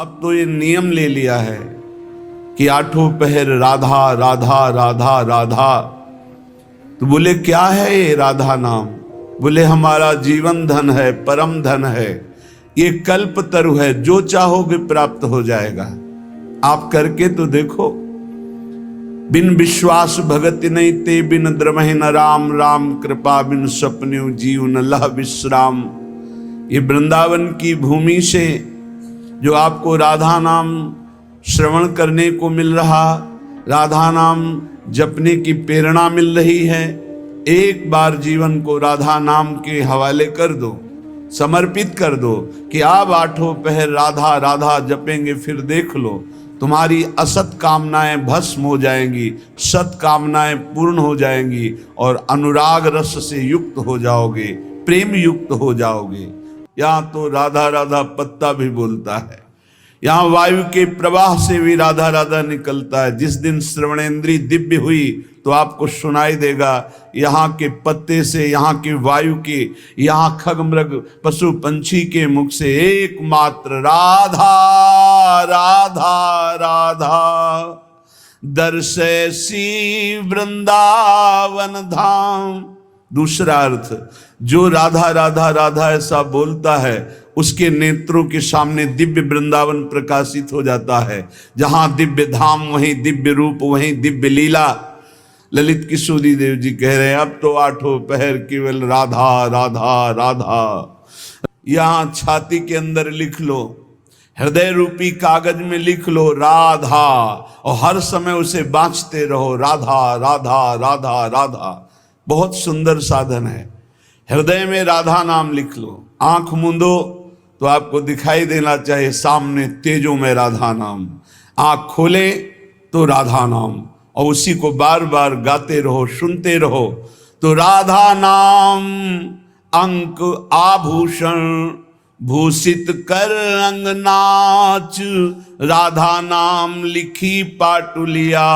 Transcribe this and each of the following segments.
अब तो ये नियम ले लिया है कि आठों पहर राधा राधा राधा राधा। तो बोले क्या है ये राधा नाम? बोले हमारा जीवन धन है, परम धन है, ये कल्प तरु है, जो चाहोगे प्राप्त हो जाएगा। आप करके तो देखो। बिन विश्वास भगति नहीं ते, बिन द्रमहि न राम, राम कृपा बिन स्वप्न्यु जीव न लह विश्राम। ये वृंदावन की भूमि से जो आपको राधा नाम श्रवण करने को मिल रहा, राधा नाम जपने की प्रेरणा मिल रही है, एक बार जीवन को राधा नाम के हवाले कर दो, समर्पित कर दो कि आप आठों पहर राधा राधा जपेंगे, फिर देख लो तुम्हारी असत कामनाएं भस्म हो जाएंगी, सत कामनाएं पूर्ण हो जाएंगी और अनुराग रस से युक्त हो जाओगे, प्रेम युक्त हो जाओगे। यहाँ तो राधा राधा पत्ता भी बोलता है, यहाँ वायु के प्रवाह से भी राधा राधा निकलता है। जिस दिन श्रवणेंद्री दिव्य हुई तो आपको सुनाई देगा यहाँ के पत्ते से, यहाँ के वायु के, यहाँ खग मृग पशु पंछी के मुख से एकमात्र राधा राधा राधा। दर्शैसी वृंदावन धाम। दूसरा अर्थ, जो राधा राधा राधा ऐसा बोलता है उसके नेत्रों के सामने दिव्य वृंदावन प्रकाशित हो जाता है। जहां दिव्य धाम वहीं दिव्य रूप, वहीं दिव्य लीला। ललित किशोरी देव जी कह रहे हैं अब तो आठों पहर केवल राधा राधा राधा। यहां छाती के अंदर लिख लो, हृदय रूपी कागज में लिख लो राधा, और हर समय उसे बांचते रहो, राधा राधा राधा राधा। बहुत सुंदर साधन है। हृदय में राधा नाम लिख लो, आंख मूंदो तो आपको दिखाई देना चाहिए सामने तेजों में राधा नाम, आंख खोले तो राधा नाम, और उसी को बार बार गाते रहो, सुनते रहो। तो राधा नाम अंक आभूषण भूषित कर अंगनाच, राधा नाम लिखी पाटुलिया,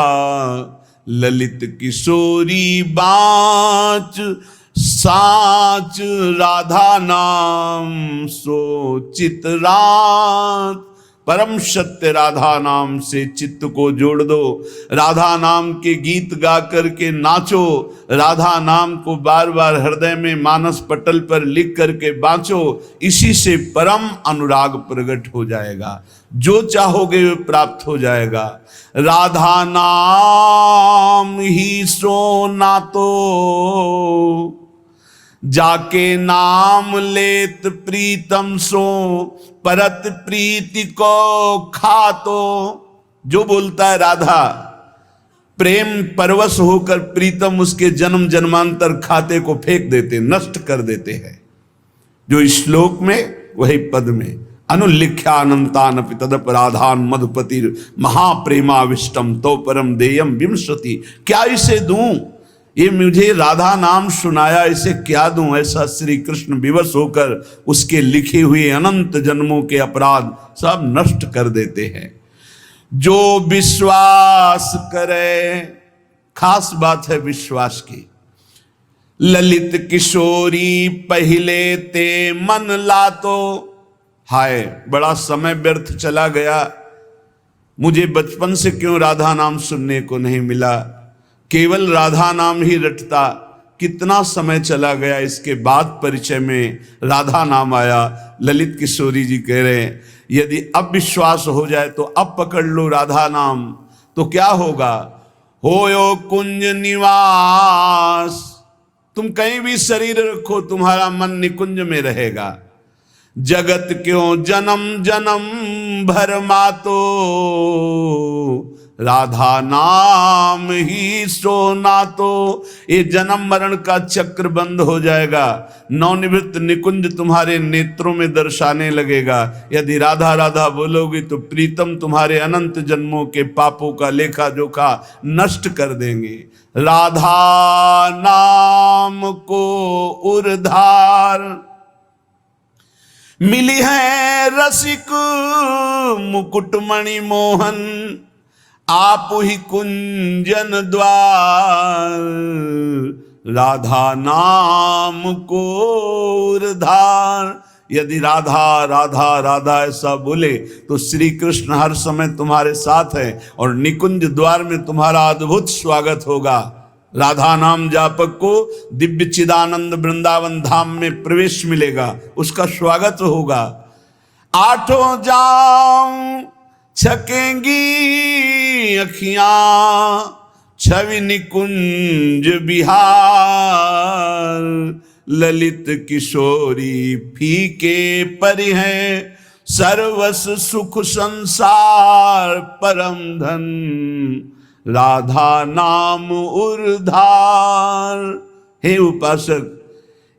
ललित किशोरी बाँच साच, राधा नाम सो चित रात। परम सत्य राधा नाम से चित्त को जोड़ दो, राधा नाम के गीत गा करके नाचो, राधा नाम को बार बार हृदय में मानस पटल पर लिख करके बाँचो। इसी से परम अनुराग प्रकट हो जाएगा, जो चाहोगे वो प्राप्त हो जाएगा। राधा नाम ही सोना तो जाके नाम लेत प्रीतम सो, परत प्रीति को खातो। जो बोलता है राधा, प्रेम परवश होकर प्रीतम उसके जन्म जन्मांतर खाते को फेंक देते, नष्ट कर देते हैं। जो श्लोक में वही पद में, अनुलिख्यानंतान तदपराधान मधुपतिर महाप्रेमाविष्टम तो परम देयम विमसति। क्या इसे दूं? ये मुझे राधा नाम सुनाया, इसे क्या दूं? ऐसा श्री कृष्ण विवश होकर उसके लिखे हुए अनंत जन्मों के अपराध सब नष्ट कर देते हैं। जो विश्वास करे, खास बात है विश्वास की। ललित किशोरी पहले ते मन लातो। हाय बड़ा समय व्यर्थ चला गया, मुझे बचपन से क्यों राधा नाम सुनने को नहीं मिला, केवल राधा नाम ही रटता। कितना समय चला गया, इसके बाद परिचय में राधा नाम आया। ललित किशोरी जी कह रहे हैं यदि अब विश्वास हो जाए तो अब पकड़ लो राधा नाम, तो क्या होगा? होयो कुंज निवास। तुम कहीं भी शरीर रखो, तुम्हारा मन निकुंज में रहेगा। जगत क्यों जन्म जन्म भर मातो, राधा नाम ही सोना तो। ये जन्म मरण का चक्र बंद हो जाएगा, नवनिवृत्त निकुंज तुम्हारे नेत्रों में दर्शाने लगेगा। यदि राधा राधा बोलोगी तो प्रीतम तुम्हारे अनंत जन्मों के पापों का लेखा जोखा नष्ट कर देंगे। राधा नाम को उर्धार मिली है रसिक मुकुटमणि मोहन, आप ही कुंजन द्वार। राधा नाम को उर्धार। यदि राधा राधा राधा ऐसा बोले तो श्री कृष्ण हर समय तुम्हारे साथ है और निकुंज द्वार में तुम्हारा अद्भुत स्वागत होगा। राधा नाम जापक को दिव्य चिदानंद वृंदावन धाम में प्रवेश मिलेगा, उसका स्वागत होगा। आठों जाम छकेंगी अखियां छवि निकुंज बिहार, ललित किशोरी फीके परि हैं सर्वस सुख संसार परम धन, राधा नाम उर्धार। हे उपासक,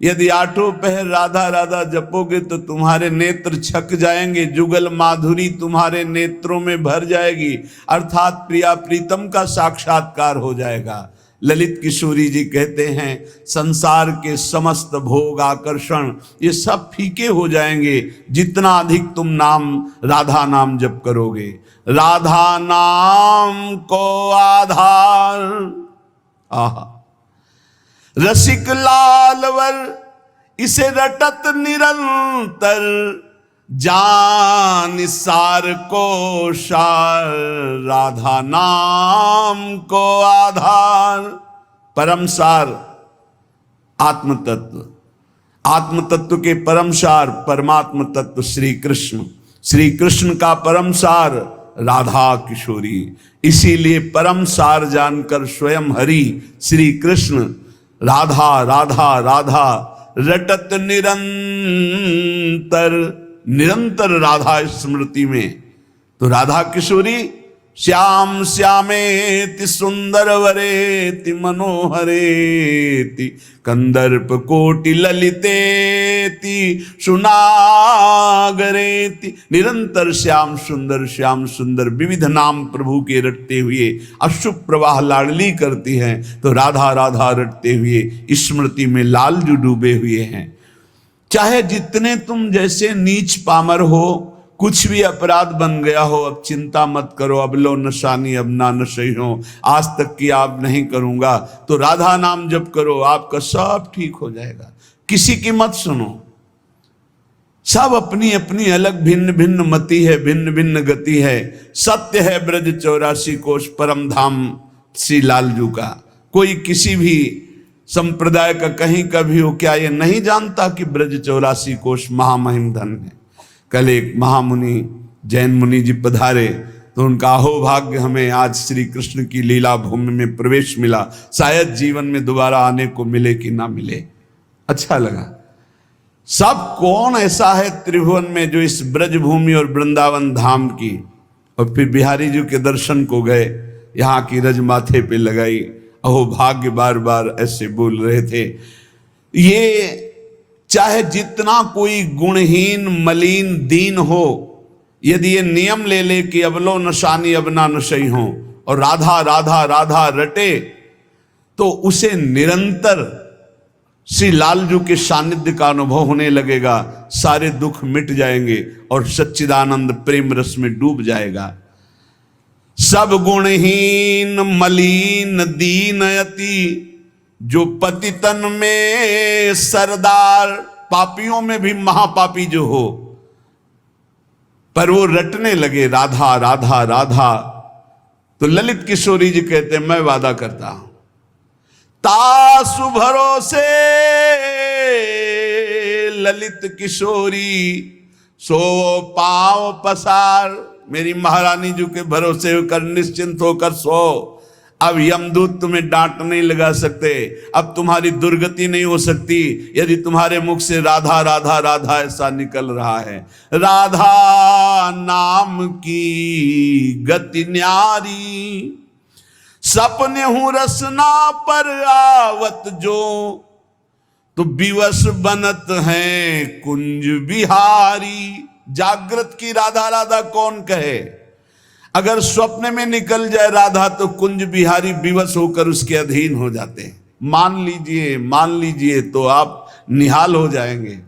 यदि आठों पहर राधा राधा जपोगे तो तुम्हारे नेत्र छक जाएंगे, जुगल माधुरी तुम्हारे नेत्रों में भर जाएगी, अर्थात प्रिया प्रीतम का साक्षात्कार हो जाएगा। ललित किशोरी जी कहते हैं संसार के समस्त भोग आकर्षण ये सब फीके हो जाएंगे जितना अधिक तुम नाम राधा नाम जप करोगे। राधा नाम को आधार, आहा रसिक लालवर इसे रटत निरंतर, जान सार को सार राधा नाम को आधार। परम सार आत्म तत्व, आत्म तत्व के परम सार परमात्म तत्व श्री कृष्ण, श्री कृष्ण का परम सार राधा किशोरी। इसीलिए परम सार जानकर स्वयं हरि श्री कृष्ण राधा राधा राधा रटत निरंतर, निरंतर राधा स्मृति में। तो राधा किशोरी श्याम श्यामेति सुंदर वरेति मनोहरेति, कंदर्प कोटि ललितेति सुनागरेति। निरंतर श्याम सुंदर विविध नाम प्रभु के रटते हुए अशुभ प्रवाह लाडली करती हैं, तो राधा राधा रटते हुए स्मृति में लालजू डूबे हुए हैं। चाहे जितने तुम जैसे नीच पामर हो, कुछ भी अपराध बन गया हो, अब चिंता मत करो, अब लो नशानी अब ना नशई हो, आज तक की आप नहीं करूंगा, तो राधा नाम जप करो, आपका सब ठीक हो जाएगा। किसी की मत सुनो, सब अपनी अपनी अलग भिन्न भिन्न मति है, भिन्न भिन्न गति है। सत्य है ब्रज 84 कोश परम धाम श्री लालजू का। कोई किसी भी संप्रदाय का कहीं का भी हो, क्या ये नहीं जानता कि ब्रज 84 कोश महामहिम धन है। कल एक महामुनि जैन मुनि जी पधारे तो उनका अहोभाग्य हमें आज श्री कृष्ण की लीला भूमि में प्रवेश मिला, शायद जीवन में दोबारा आने को मिले कि ना मिले। अच्छा लगा। सब कौन ऐसा है त्रिभुवन में जो इस ब्रज भूमि और वृंदावन धाम की, और फिर बिहारी जी के दर्शन को गए, यहाँ की रज माथे पे लगाई, अहोभाग्य बार बार ऐसे बोल रहे थे। ये चाहे जितना कोई गुणहीन मलिन दीन हो, यदि ये नियम ले ले कि अब लो नशानी अब ना नशई हो और राधा राधा राधा रटे, तो उसे निरंतर श्री लालजू के सानिध्य का अनुभव होने लगेगा, सारे दुख मिट जाएंगे और सच्चिदानंद प्रेम रस में डूब जाएगा। सब गुणहीन मलिन दीन अति, जो पतितन में सरदार, पापियों में भी महापापी जो हो, पर वो रटने लगे राधा राधा राधा, तो ललित किशोरी जी कहते मैं वादा करता हूं तासु भरोसे ललित किशोरी सो पांव पसार। मेरी महारानी जी के भरोसे होकर निश्चिंत होकर सो। अब यमदूत तुम्हें डांट नहीं लगा सकते, अब तुम्हारी दुर्गति नहीं हो सकती यदि तुम्हारे मुख से राधा राधा राधा ऐसा निकल रहा है। राधा नाम की गति न्यारी, सपने हूं रसना पर आवत जो, तो विवश बनत है कुंज बिहारी। जागृत की राधा राधा कौन कहे, अगर स्वप्न में निकल जाए राधा तो कुंज बिहारी विवश होकर उसके अधीन हो जाते हैं। मान लीजिए तो आप निहाल हो जाएंगे।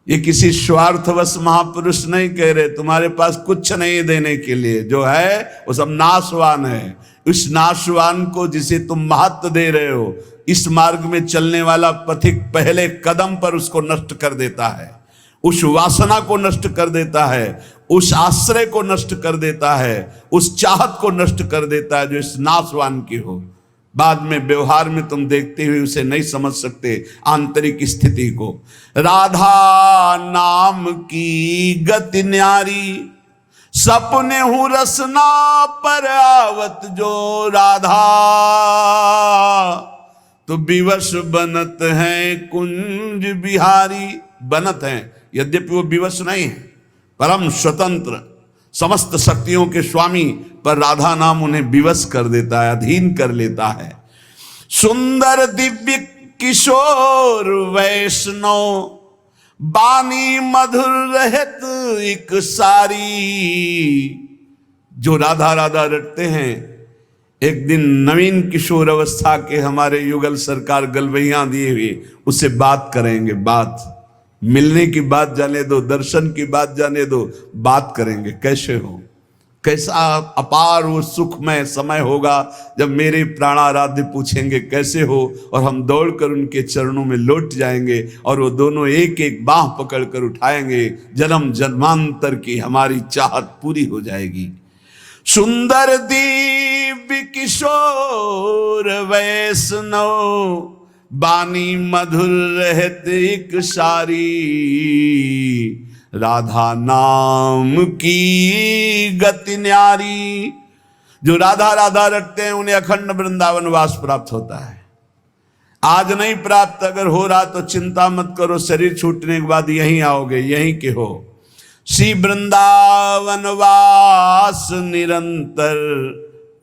ये किसी स्वार्थवश महापुरुष नहीं कह रहे, तुम्हारे पास कुछ नहीं देने के लिए, जो है वो सब नाशवान है। उस नाशवान को जिसे तुम महत्व दे रहे हो, इस मार्ग में चलने वाला पथिक पहले कदम पर उसको नष्ट कर देता है। उस वासना को नष्ट कर देता है, उस आश्रय को नष्ट कर देता है, उस चाहत को नष्ट कर देता है जो इस नाशवान की हो। बाद में व्यवहार में तुम देखते हुए उसे नहीं समझ सकते आंतरिक स्थिति को। राधा नाम की गति न्यारी, सपने हूं रसना पर आवत जो राधा, तो विवश बनत है कुंज बिहारी। बनत हैं, यद्यपि वो विवश नहीं है, परम स्वतंत्र समस्त शक्तियों के स्वामी, पर राधा नाम उन्हें विवश कर देता है, अधीन कर लेता है। सुंदर दिव्य किशोर वैष्णव, बानी मधुर रहत एक सारी। जो राधा राधा रटते हैं, एक दिन नवीन किशोर अवस्था के हमारे युगल सरकार गलवैया दिए हुए उससे बात करेंगे। बात मिलने की बात जाने दो, दर्शन की बात जाने दो, बात करेंगे कैसे हो, कैसा अपार वो सुखमय समय होगा जब मेरे प्राणाराध्य पूछेंगे कैसे हो, और हम दौड़कर उनके चरणों में लौट जाएंगे और वो दोनों एक एक बाह पकड़कर उठाएंगे। जन्म जन्मांतर की हमारी चाहत पूरी हो जाएगी। सुंदर दिव्य किशोर वैष्णव, बानी मधुर रहत एक सारी। राधा नाम की गति न्यारी। जो राधा राधा रटते हैं उन्हें अखंड वृंदावन वास प्राप्त होता है। आज नहीं प्राप्त, अगर हो रहा तो चिंता मत करो, शरीर छूटने के बाद यहीं आओगे, यहीं के हो। श्री वृंदावन वास निरंतर,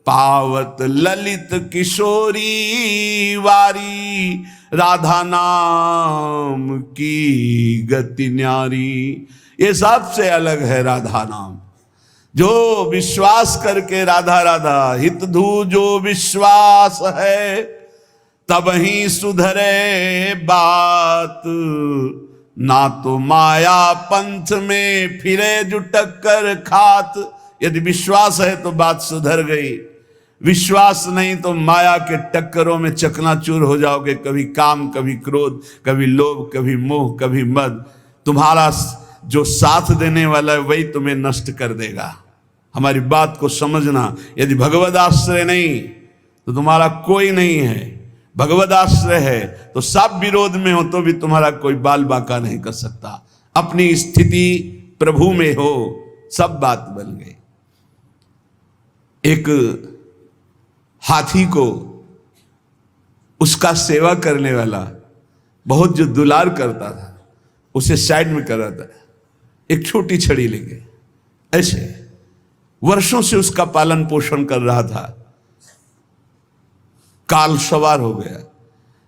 पावत ललित किशोरी वारी। राधा नाम की गति न्यारी। ये सबसे अलग है राधा नाम। जो विश्वास करके राधा राधा हित धू जो विश्वास है, तब ही सुधरे बात। ना तो माया पंथ में फिरे जो टक्कर खात। यदि विश्वास है तो बात सुधर गई, विश्वास नहीं तो माया के टक्करों में चकनाचूर हो जाओगे। कभी काम, कभी क्रोध, कभी लोभ, कभी मोह, कभी मद। तुम्हारा जो साथ देने वाला है वही तुम्हें नष्ट कर देगा। हमारी बात को समझना। यदि भगवद आश्रय नहीं तो तुम्हारा कोई नहीं है, भगवद आश्रय है तो सब विरोध में हो तो भी तुम्हारा कोई बाल बाका नहीं कर सकता। अपनी स्थिति प्रभु में हो, सब बात बन गई। एक हाथी को उसका सेवा करने वाला बहुत जो दुलार करता था, उसे साइड में कर रहा था, एक छोटी छड़ी लेके ऐसे वर्षों से उसका पालन पोषण कर रहा था। काल सवार हो गया,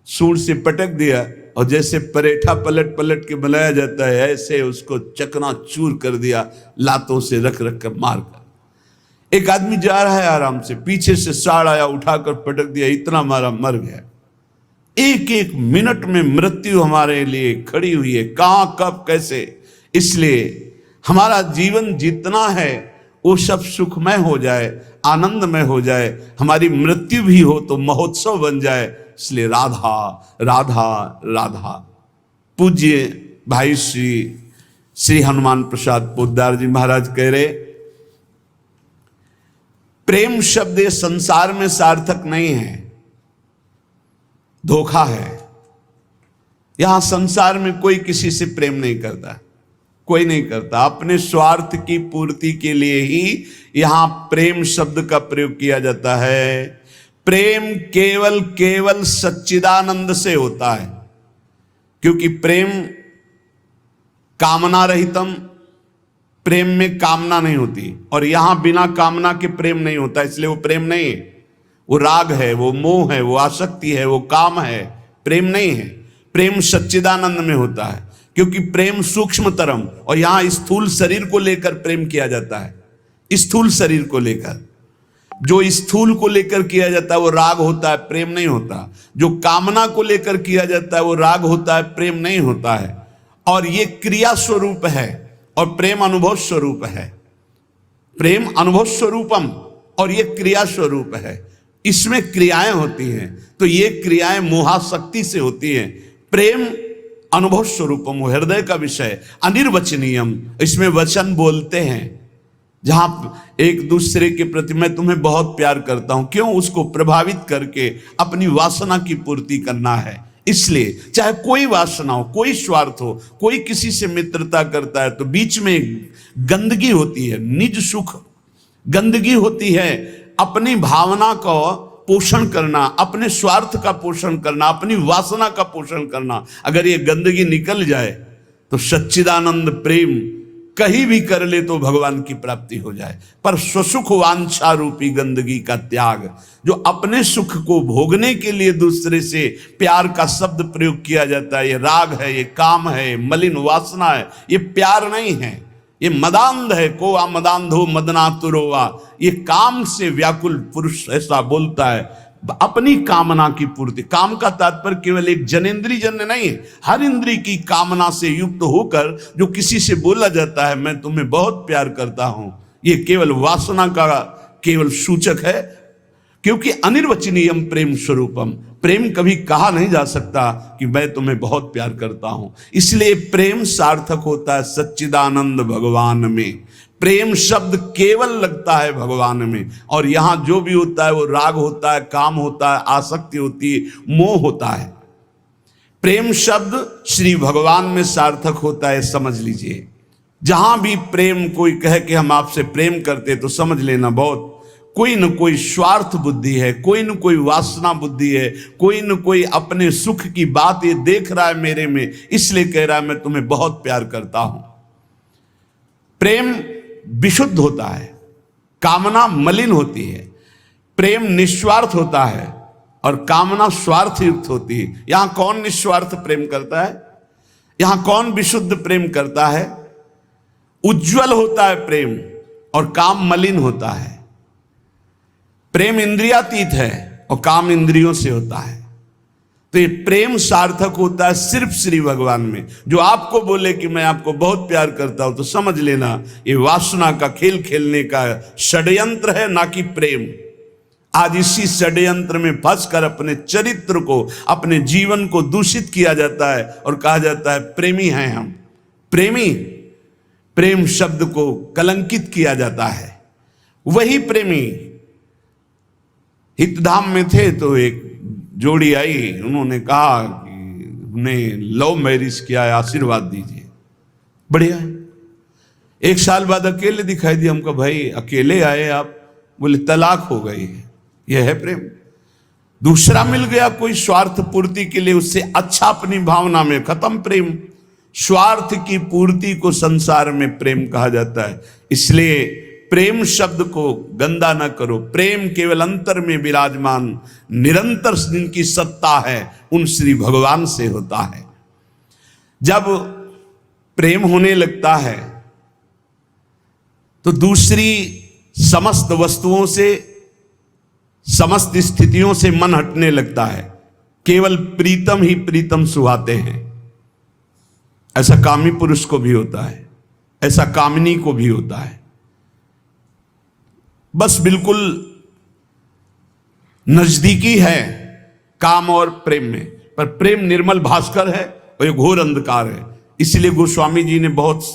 सूंड से पटक दिया और जैसे परेठा पलट पलट के बनाया जाता है ऐसे उसको चकनाचूर कर दिया, लातों से रख रख कर मार कर। एक आदमी जा रहा है आराम से, पीछे से साड़ आया, उठाकर पटक दिया, इतना मारा, मर गया। एक एक मिनट में मृत्यु हमारे लिए खड़ी हुई है, कहां कब कैसे। इसलिए हमारा जीवन जितना है वो सब सुखमय हो जाए, आनंदमय हो जाए। हमारी मृत्यु भी हो तो महोत्सव बन जाए। इसलिए राधा राधा राधा। पूज्य भाई श्री हनुमान प्रसाद पोद्दार जी महाराज कह रहे, प्रेम शब्द संसार में सार्थक नहीं है, धोखा है। यहां संसार में कोई किसी से प्रेम नहीं करता, कोई नहीं करता। अपने स्वार्थ की पूर्ति के लिए ही यहां प्रेम शब्द का प्रयोग किया जाता है। प्रेम केवल केवल सच्चिदानंद से होता है, क्योंकि प्रेम कामना रहितम, प्रेम में कामना नहीं होती, और यहां बिना कामना के प्रेम नहीं होता, इसलिए वो प्रेम नहीं है। वो राग है, वो मोह है, वो आसक्ति है, वो काम है, प्रेम नहीं है। प्रेम सच्चिदानंद में होता है, क्योंकि प्रेम सूक्ष्मतरम, और यहां स्थूल शरीर को लेकर प्रेम किया जाता है। स्थूल शरीर को लेकर, जो स्थूल को लेकर किया जाता है वो राग होता है, प्रेम नहीं होता। जो कामना को लेकर किया जाता है वो राग होता है, प्रेम नहीं होता है। और ये क्रिया स्वरूप है और प्रेम अनुभव स्वरूप है। प्रेम अनुभव स्वरूपम और ये क्रिया स्वरूप है। इसमें क्रियाएं होती हैं, तो ये क्रियाएं मोहाशक्ति से होती हैं। प्रेम अनुभव स्वरूपम, हृदय का विषय, अनिर्वचनीयम, इसमें वचन बोलते हैं। जहां एक दूसरे के प्रति मैं तुम्हें बहुत प्यार करता हूं, क्यों? उसको प्रभावित करके अपनी वासना की पूर्ति करना है। इसलिए चाहे कोई वासना हो, कोई स्वार्थ हो, कोई किसी से मित्रता करता है तो बीच में गंदगी होती है, निज सुख, गंदगी होती है, अपनी भावना को पोषण करना, अपने स्वार्थ का पोषण करना, अपनी वासना का पोषण करना। अगर ये गंदगी निकल जाए तो सच्चिदानंद प्रेम कहीं भी कर ले तो भगवान की प्राप्ति हो जाए। पर स्वसुख वांछा रूपी गंदगी का त्याग, जो अपने सुख को भोगने के लिए दूसरे से प्यार का शब्द प्रयोग किया जाता है, ये राग है, ये काम है, मलिन वासना है, ये प्यार नहीं है, ये मदांध है। को आ मदांधो मदनातुरोवा, ये काम से व्याकुल पुरुष ऐसा बोलता है, अपनी कामना की पूर्ति। काम का तात्पर्य केवल एक जनेन्द्रिय जन्य नहीं है, हर इंद्रिय की कामना से युक्त होकर जो किसी से बोला जाता है मैं तुम्हें बहुत प्यार करता हूं, ये केवल वासना का केवल सूचक है। क्योंकि अनिर्वचनीयम प्रेम स्वरूपम, प्रेम कभी कहा नहीं जा सकता कि मैं तुम्हें बहुत प्यार करता हूं। इसलिए प्रेम सार्थक होता है सच्चिदानंद भगवान में। प्रेम शब्द केवल लगता है भगवान में, और यहां जो भी होता है वो राग होता है, काम होता है, आसक्ति होती है, मोह होता है। प्रेम शब्द श्री भगवान में सार्थक होता है, समझ लीजिए। जहां भी प्रेम कोई कहे कि हम आपसे प्रेम करते, तो समझ लेना बहुत कोई न कोई स्वार्थ बुद्धि है, कोई न कोई वासना बुद्धि है, कोई न कोई अपने सुख की बात ये देख रहा है मेरे में, इसलिए कह रहा है मैं तुम्हें बहुत प्यार करता हूं। प्रेम विशुद्ध होता है, कामना मलिन होती है। प्रेम निस्वार्थ होता है और कामना स्वार्थ युक्त होती है। यहां कौन निस्वार्थ प्रेम करता है? यहां कौन विशुद्ध प्रेम करता है? उज्जवल होता है प्रेम और काम मलिन होता है। प्रेम इंद्रियातीत है और काम इंद्रियों से होता है। तो ये प्रेम सार्थक होता है सिर्फ श्री भगवान में। जो आपको बोले कि मैं आपको बहुत प्यार करता हूं, तो समझ लेना ये वासना का खेल खेलने का षड्यंत्र है, ना कि प्रेम। आज इसी षड्यंत्र में फंसकर अपने चरित्र को, अपने जीवन को दूषित किया जाता है और कहा जाता है प्रेमी हैं हम। प्रेमी, प्रेम शब्द को कलंकित किया जाता है। वही प्रेमी हितधाम में थे तो एक जोड़ी आई, उन्होंने कहा कि उन्हें लव मैरिज किया है, आशीर्वाद दीजिए। बढ़िया है। एक साल बाद अकेले दिखाई दिया हमको, भाई अकेले आए आप? बोले तलाक हो गई है। यह है प्रेम। दूसरा मिल गया कोई स्वार्थ पूर्ति के लिए, उससे अच्छा अपनी भावना में, खत्म प्रेम। स्वार्थ की पूर्ति को संसार में प्रेम कहा जाता है। इसलिए प्रेम शब्द को गंदा न करो। प्रेम केवल अंतर में विराजमान निरंतर जिनकी सत्ता है उन श्री भगवान से होता है। जब प्रेम होने लगता है तो दूसरी समस्त वस्तुओं से, समस्त स्थितियों से मन हटने लगता है। केवल प्रीतम ही प्रीतम सुहाते हैं। ऐसा कामी पुरुष को भी होता है, ऐसा कामिनी को भी होता है। बस बिल्कुल नजदीकी है काम और प्रेम में, पर प्रेम निर्मल भास्कर है और ये घोर अंधकार है। इसलिए गोस्वामी जी ने बहुत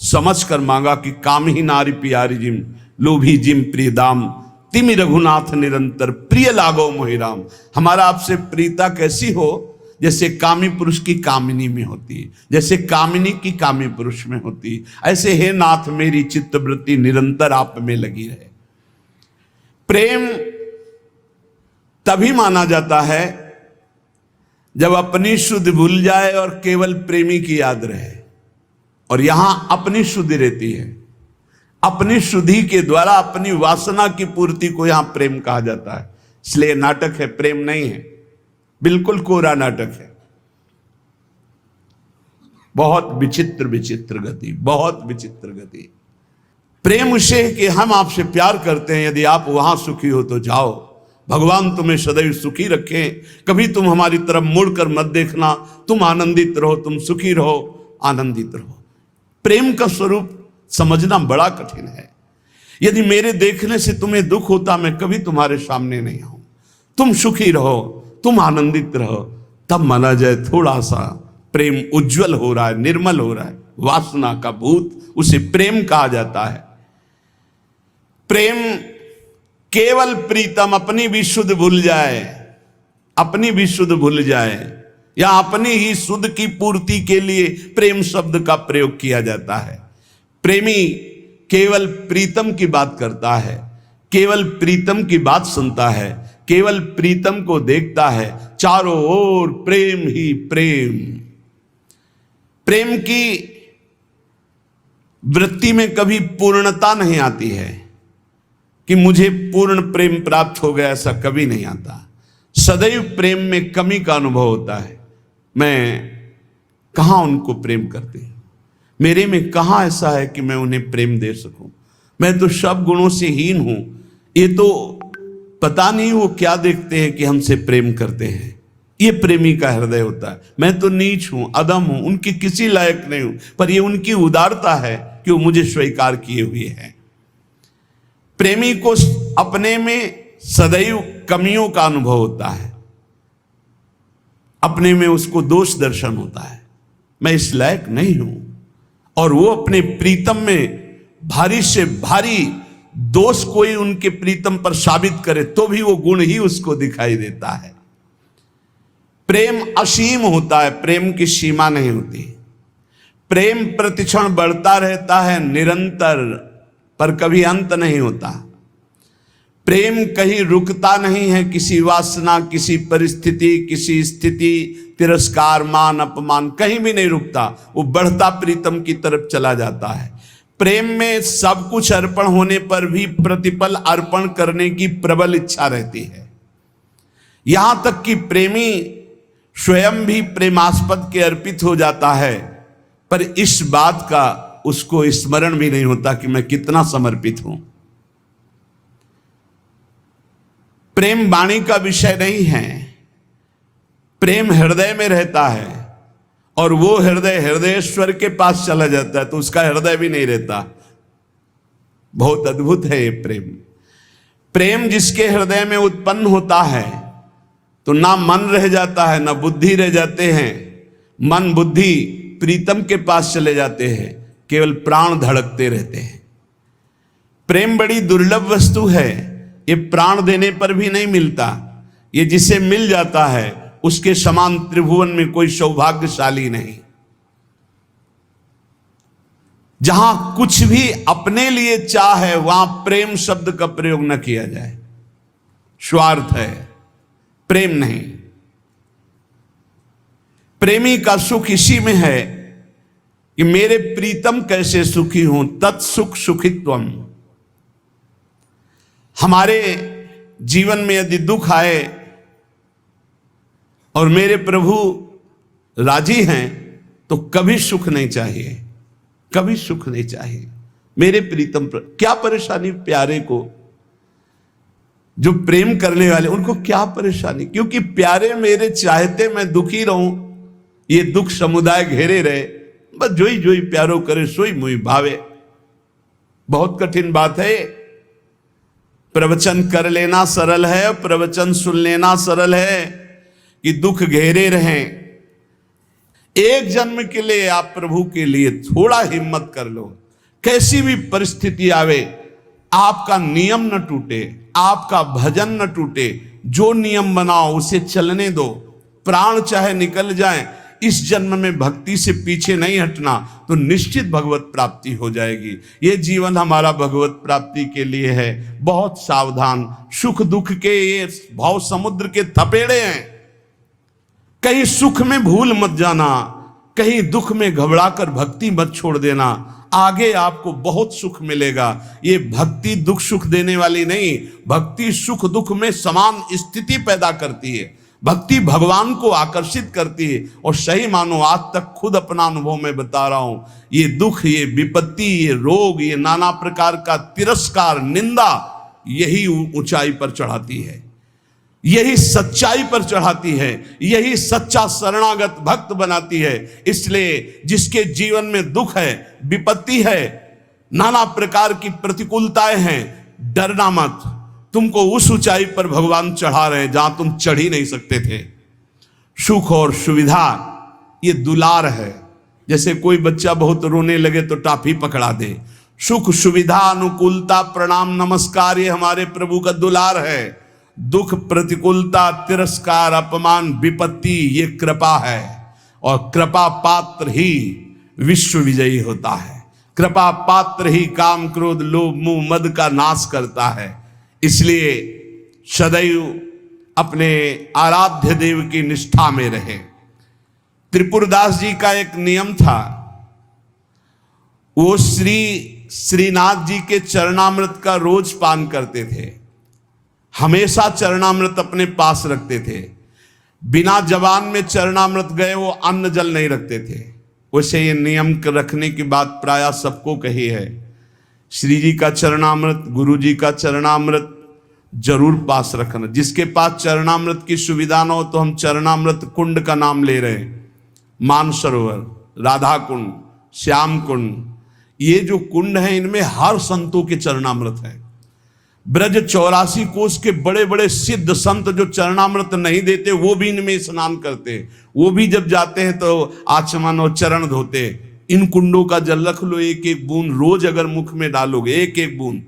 समझ कर मांगा कि काम ही नारी प्यारी जिम, लोभी जिम प्रिय दाम, तिमि रघुनाथ निरंतर प्रिय लागो मोहिराम। हमारा आपसे प्रीता कैसी हो? जैसे कामी पुरुष की कामिनी में होती है, जैसे कामिनी की कामी पुरुष में होती है, ऐसे हे नाथ मेरी चित्तवृत्ति निरंतर आप में लगी रहे। प्रेम तभी माना जाता है जब अपनी शुद्धि भूल जाए और केवल प्रेमी की याद रहे। और यहां अपनी शुद्धि रहती है। अपनी शुद्धि के द्वारा अपनी वासना की पूर्ति को यहां प्रेम कहा जाता है। इसलिए नाटक है, प्रेम नहीं है, बिल्कुल कोरा नाटक है। बहुत विचित्र विचित्र गति, बहुत विचित्र गति। प्रेम उसे कि हम आपसे प्यार करते हैं, यदि आप वहां सुखी हो तो जाओ, भगवान तुम्हें सदैव सुखी रखें, कभी तुम हमारी तरफ मुड़कर मत देखना, तुम आनंदित रहो, तुम सुखी रहो, आनंदित रहो। प्रेम का स्वरूप समझना बड़ा कठिन है। यदि मेरे देखने से तुम्हें दुख होता, मैं कभी तुम्हारे सामने नहीं आऊं। तुम सुखी रहो, तुम आनंदित रहो, तब माना जाए थोड़ा सा प्रेम उज्जवल हो रहा है, निर्मल हो रहा है, वासना का भूत, उसे प्रेम कहा जाता है। प्रेम केवल प्रीतम अपनी भी शुद्ध भूल जाए, अपनी भी शुद्ध भूल जाए, या अपनी ही शुद्ध की पूर्ति के लिए प्रेम शब्द का प्रयोग किया जाता है। प्रेमी केवल प्रीतम की बात करता है, केवल प्रीतम की बात सुनता है, केवल प्रीतम को देखता है, चारों ओर प्रेम ही प्रेम। प्रेम की वृत्ति में कभी पूर्णता नहीं आती है कि मुझे पूर्ण प्रेम प्राप्त हो गया, ऐसा कभी नहीं आता। सदैव प्रेम में कमी का अनुभव होता है। मैं कहां उनको प्रेम करती हूं, मेरे में कहां ऐसा है कि मैं उन्हें प्रेम दे सकूं। मैं तो सब गुणों से हीन हूं, ये तो पता नहीं वो क्या देखते हैं कि हमसे प्रेम करते हैं। ये प्रेमी का हृदय होता है। मैं तो नीच हूं, अदम हूं, उनकी किसी लायक नहीं हूं, पर ये उनकी उदारता है कि वो मुझे स्वीकार किए हुए हैं। प्रेमी को अपने में सदैव कमियों का अनुभव होता है, अपने में उसको दोष दर्शन होता है, मैं इस लायक नहीं हूं। और वो अपने प्रीतम में भारी से भारी दोष कोई उनके प्रीतम पर साबित करे तो भी वो गुण ही उसको दिखाई देता है। प्रेम असीम होता है, प्रेम की सीमा नहीं होती। प्रेम प्रतिक्षण बढ़ता रहता है निरंतर, पर कभी अंत नहीं होता। प्रेम कहीं रुकता नहीं है, किसी वासना, किसी परिस्थिति, किसी स्थिति, तिरस्कार, मान, अपमान, कहीं भी नहीं रुकता। वो बढ़ता प्रीतम की तरफ चला जाता है। प्रेम में सब कुछ अर्पण होने पर भी प्रतिपल अर्पण करने की प्रबल इच्छा रहती है। यहां तक कि प्रेमी स्वयं भी प्रेमास्पद के अर्पित हो जाता है, पर इस बात का उसको स्मरण भी नहीं होता कि मैं कितना समर्पित हूं। प्रेम वाणी का विषय नहीं है, प्रेम हृदय में रहता है, और वो हृदय हृदयेश्वर के पास चला जाता है तो उसका हृदय भी नहीं रहता। बहुत अद्भुत है ये प्रेम। प्रेम जिसके हृदय में उत्पन्न होता है तो ना मन रह जाता है, ना बुद्धि रह जाते हैं। मन बुद्धि प्रीतम के पास चले जाते हैं, केवल प्राण धड़कते रहते हैं। प्रेम बड़ी दुर्लभ वस्तु है, ये प्राण देने पर भी नहीं मिलता। ये जिसे मिल जाता है उसके समान त्रिभुवन में कोई सौभाग्यशाली नहीं। जहां कुछ भी अपने लिए चाह है वहां प्रेम शब्द का प्रयोग न किया जाए। स्वार्थ है, प्रेम नहीं। प्रेमी का सुख इसी में है कि मेरे प्रीतम कैसे सुखी हों, तत्सुख सुखित्वम। हमारे जीवन में यदि दुख आए और मेरे प्रभु राजी हैं तो कभी सुख नहीं चाहिए, कभी सुख नहीं चाहिए। मेरे प्रीतम पर क्या परेशानी, प्यारे को जो प्रेम करने वाले उनको क्या परेशानी, क्योंकि प्यारे मेरे चाहते मैं दुखी रहूं, ये दुख समुदाय घेरे रहे, बस जोई जोई प्यारो करे सोई मुई भावे। बहुत कठिन बात है। प्रवचन कर लेना सरल है, प्रवचन सुन लेना सरल है कि दुख घेरे रहें। एक जन्म के लिए आप प्रभु के लिए थोड़ा हिम्मत कर लो। कैसी भी परिस्थिति आवे, आपका नियम न टूटे, आपका भजन न टूटे। जो नियम बनाओ उसे चलने दो, प्राण चाहे निकल जाए, इस जन्म में भक्ति से पीछे नहीं हटना तो निश्चित भगवत प्राप्ति हो जाएगी। ये जीवन हमारा भगवत प्राप्ति के लिए है। बहुत सावधान, सुख दुख के ये भाव समुद्र के थपेड़े हैं। कहीं सुख में भूल मत जाना, कहीं दुख में घबराकर भक्ति मत छोड़ देना। आगे आपको बहुत सुख मिलेगा। ये भक्ति दुख सुख देने वाली नहीं, भक्ति सुख दुख में समान स्थिति पैदा करती है। भक्ति भगवान को आकर्षित करती है। और सही मानो आज तक खुद अपना अनुभव में बता रहा हूं, ये दुख, ये विपत्ति, ये रोग, ये नाना प्रकार का तिरस्कार, निंदा, यही ऊंचाई पर चढ़ाती है, यही सच्चाई पर चढ़ाती है, यही सच्चा शरणागत भक्त बनाती है। इसलिए जिसके जीवन में दुख है, विपत्ति है, नाना प्रकार की प्रतिकूलताएं हैं, डरना मत। तुमको उस ऊंचाई पर भगवान चढ़ा रहे हैं जहां तुम चढ़ ही नहीं सकते थे। सुख और सुविधा ये दुलार है। जैसे कोई बच्चा बहुत रोने लगे तो टाफी पकड़ा दे। सुख सुविधा अनुकूलता प्रणाम नमस्कार ये हमारे प्रभु का दुलार है। दुख प्रतिकूलता तिरस्कार अपमान विपत्ति ये कृपा है। और कृपा पात्र ही विश्व विजयी होता है। कृपा पात्र ही काम क्रोध लोभ मोह मद का नाश करता है। इसलिए सदैव अपने आराध्य देव की निष्ठा में रहे। त्रिपुरदास जी का एक नियम था, वो श्रीनाथ जी के चरणामृत का रोज पान करते थे। हमेशा चरणामृत अपने पास रखते थे। बिना जबान में चरणामृत गए वो अन्न जल नहीं रखते थे। वैसे ये नियम रखने की बात प्रायः सबको कही है। श्री जी का चरणामृत गुरु जी का चरणामृत जरूर पास रखना। जिसके पास चरणामृत की सुविधा न हो तो हम चरणामृत कुंड का नाम ले रहे हैं। मानसरोवर, राधा कुंड, श्याम कुंड, ये जो कुंड है इनमें हर संतों के चरणामृत है। ब्रज 84 कोस के बड़े बड़े सिद्ध संत जो चरणामृत नहीं देते वो भी इनमें स्नान करते। वो भी जब जाते हैं तो आचमन और चरण धोते। इन कुंडों का जल रख लो, एक एक बूंद रोज अगर मुख में डालोगे एक एक बूंद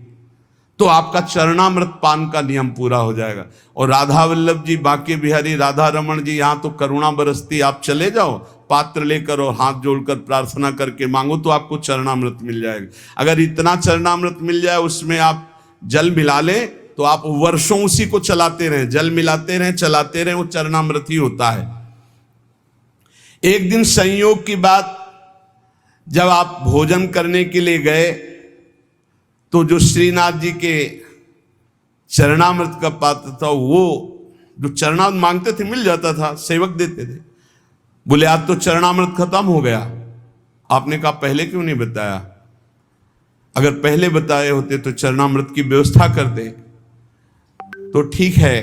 तो आपका चरणामृत पान का नियम पूरा हो जाएगा। और राधा वल्लभ जी, बांके बिहारी राधा रमन जी, यहाँ तो करुणा बरसती। आप चले जाओ पात्र लेकर और हाथ जोड़कर प्रार्थना करके मांगो तो आपको चरणामृत मिल जाएगा। अगर इतना चरणामृत मिल जाए उसमें आप जल मिला ले तो आप वर्षों उसी को चलाते रहें, जल मिलाते रहें चलाते रहें, वो चरणामृत ही होता है। एक दिन संयोग की बात, जब आप भोजन करने के लिए गए तो जो श्रीनाथ जी के चरणामृत का पात्र था, वो जो चरणामृत मांगते थे मिल जाता था, सेवक देते थे। बोले आज तो चरणामृत खत्म हो गया। आपने कहा पहले क्यों नहीं बताया? अगर पहले बताए होते तो चरणामृत की व्यवस्था कर दे। तो ठीक है,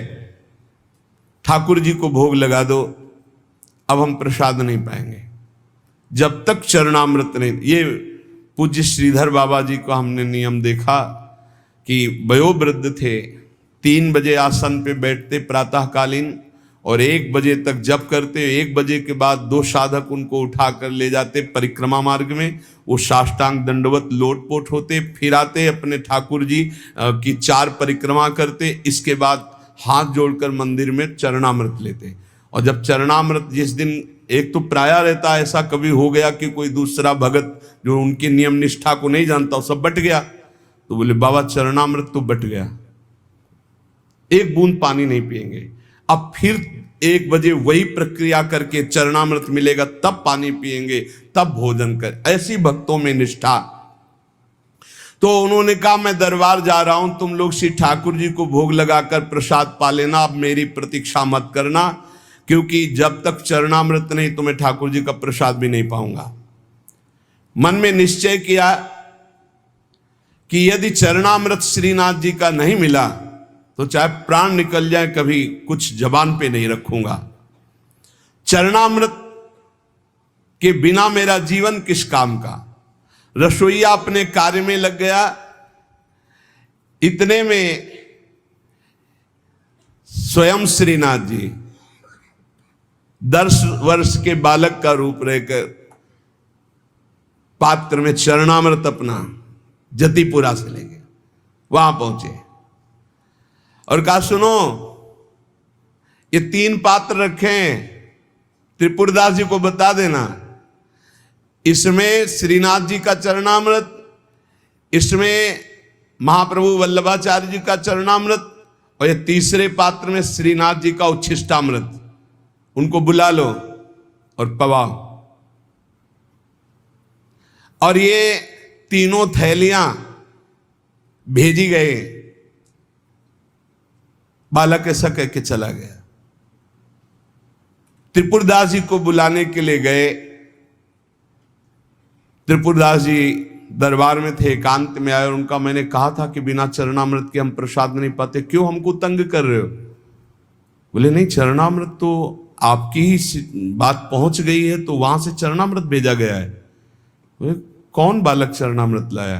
ठाकुर जी को भोग लगा दो, अब हम प्रसाद नहीं पाएंगे जब तक चरणामृत नहीं। ये पूज्य श्रीधर बाबा जी को हमने नियम देखा कि वयोवृद्ध थे, 3 बजे आसन पे बैठते प्रातःकालीन और 1 बजे तक जप करते। 1 बजे के बाद 2 साधक उनको उठाकर ले जाते परिक्रमा मार्ग में। वो साष्टांग दंडवत लोटपोट होते, फिर आते अपने ठाकुर जी की 4 परिक्रमा करते। इसके बाद हाथ जोड़कर मंदिर में चरणामृत लेते। और जब चरणामृत जिस दिन, एक तो प्रायः रहता ऐसा कभी हो गया कि कोई दूसरा भगत जो उनकी नियम निष्ठा को नहीं जानता वो सब बट गया, तो बोले बाबा चरणामृत तो बट गया, 1 बूंद पानी नहीं पिएंगे। अब फिर 1 बजे वही प्रक्रिया करके चरणामृत मिलेगा तब पानी पिएंगे, तब भोजन कर। ऐसी भक्तों में निष्ठा। तो उन्होंने कहा मैं दरबार जा रहा हूं, तुम लोग श्री ठाकुर जी को भोग लगाकर प्रसाद पा लेना, अब मेरी प्रतीक्षा मत करना, क्योंकि जब तक चरणामृत नहीं तो मैं ठाकुर जी का प्रसाद भी नहीं पाऊंगा। मन में निश्चय किया कि यदि चरणामृत श्रीनाथ जी का नहीं मिला तो चाहे प्राण निकल जाए कभी कुछ जबान पे नहीं रखूंगा। चरणामृत के बिना मेरा जीवन किस काम का। रसोईया अपने कार्य में लग गया। इतने में स्वयं श्रीनाथ जी 10 वर्ष के बालक का रूप रहकर पात्र में चरणामृत अपना जतिपुरा से ले गए। वहां पहुंचे और कहा सुनो, ये 3 पात्र रखे, त्रिपुरदास जी को बता देना, इसमें श्रीनाथ जी का चरणामृत, इसमें महाप्रभु वल्लभाचार्य जी का चरणामृत, और ये तीसरे पात्र में श्रीनाथ जी का उच्छिष्टामृत। उनको बुला लो और पवाओ। और ये 3 थैलियां भेजी गए। बालक ऐसा कह के चला गया। त्रिपुरदास जी को बुलाने के लिए गए। त्रिपुरदास जी दरबार में थे, एकांत में आए और उनका मैंने कहा था कि बिना चरणामृत के हम प्रसाद नहीं पाते, क्यों हमको तंग कर रहे हो? बोले नहीं, चरणामृत तो आपकी ही बात पहुंच गई है तो वहां से चरणामृत भेजा गया है। बोले कौन बालक चरणामृत लाया?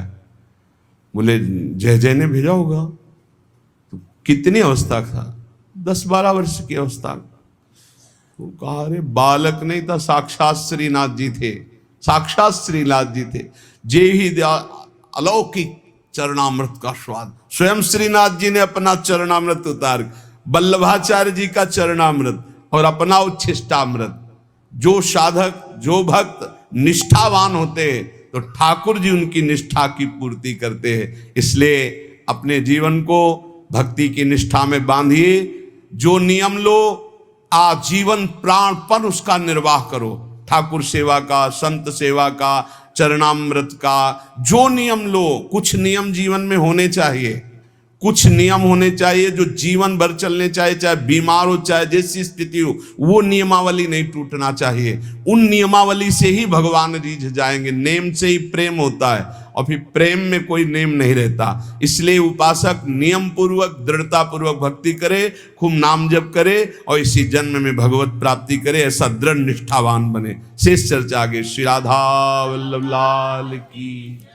बोले जय जय ने भेजा होगा। तो कितनी अवस्था था? 10-12 वर्ष की अवस्था। तो कहा अरे बालक नहीं था, साक्षात श्रीनाथ जी थे, साक्षात श्रीनाथ जी थे। जे ही अलौकिक चरणामृत का स्वाद, स्वयं श्रीनाथ जी ने अपना चरणामृत उतार, वल्लभाचार्य जी का चरणामृत और अपना उच्छिष्टामृत। जो साधक, जो भक्त निष्ठावान होते हैं तो ठाकुर जी उनकी निष्ठा की पूर्ति करते हैं। इसलिए अपने जीवन को भक्ति की निष्ठा में बांधिए। जो नियम लो, आजीवन प्राणपण उसका निर्वाह करो। ठाकुर सेवा का, संत सेवा का, चरणामृत का जो नियम लो, कुछ नियम जीवन में होने चाहिए, कुछ नियम होने चाहिए जो जीवन भर चलने चाहिए, चाहे बीमार हो चाहे जैसी स्थिति हो, वो नियमावली नहीं टूटना चाहिए। उन नियमावली से ही भगवान रीझ जाएंगे। नेम से ही प्रेम होता है और फिर प्रेम में कोई नेम नहीं रहता। इसलिए उपासक नियम पूर्वक, दृढ़ता पूर्वक भक्ति करे, खूब नाम जप करे और इसी जन्म में भगवत प्राप्ति करे, ऐसा दृढ़ निष्ठावान बने। शेष चर्चा आगे। श्री राधा वल्लभ लाल की।